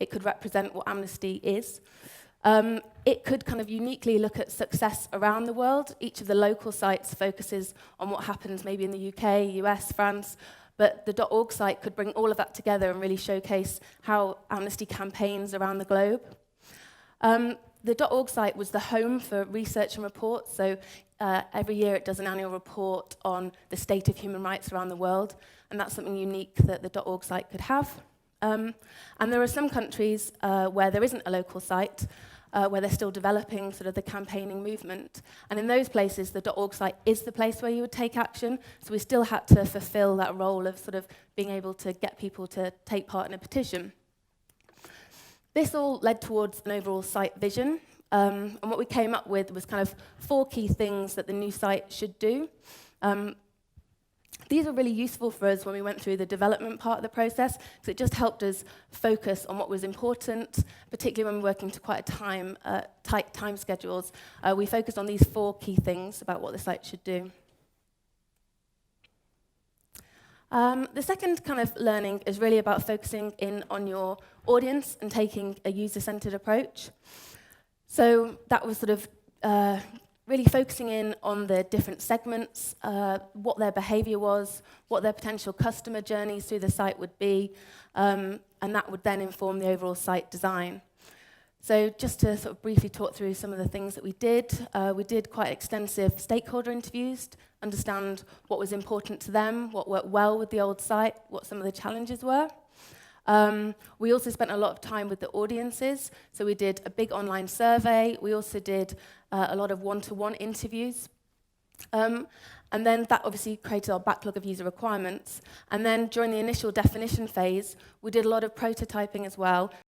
it could represent what Amnesty is. It could kind of uniquely look at success around the world. Each of the local sites focuses on what happens maybe in the UK, US, France, but the .org site could bring all of that together and really showcase how Amnesty campaigns around the globe. The .org site was the home for research and reports, so every year it does an annual report on the state of human rights around the world, and that's something unique that the .org site could have. And there are some countries where there isn't a local site, where they're still developing sort of the campaigning movement. And in those places, the .org site is the place where you would take action, so we still had to fulfill that role of sort of being able to get people to take part in a petition. This all led towards an overall site vision, and what we came up with was kind of 4 key things that the new site should do. These were really useful for us when we went through the development part of the process, because it just helped us focus on what was important, particularly when we're working to quite a tight time schedules. We focused on these 4 key things about what the site should do. The second kind of learning is really about focusing in on your audience and taking a user-centered approach. So that was sort of really focusing in on the different segments, what their behavior was, what their potential customer journeys through the site would be, and that would then inform the overall site design. So just to sort of briefly talk through some of the things that we did quite extensive stakeholder interviews to understand what was important to them, what worked well with the old site, what some of the challenges were. We also spent a lot of time with the audiences, so we did a big online survey. We also did a lot of one-to-one interviews. And then that obviously created our backlog of user requirements. And then during the initial definition phase, we did a lot of prototyping as well,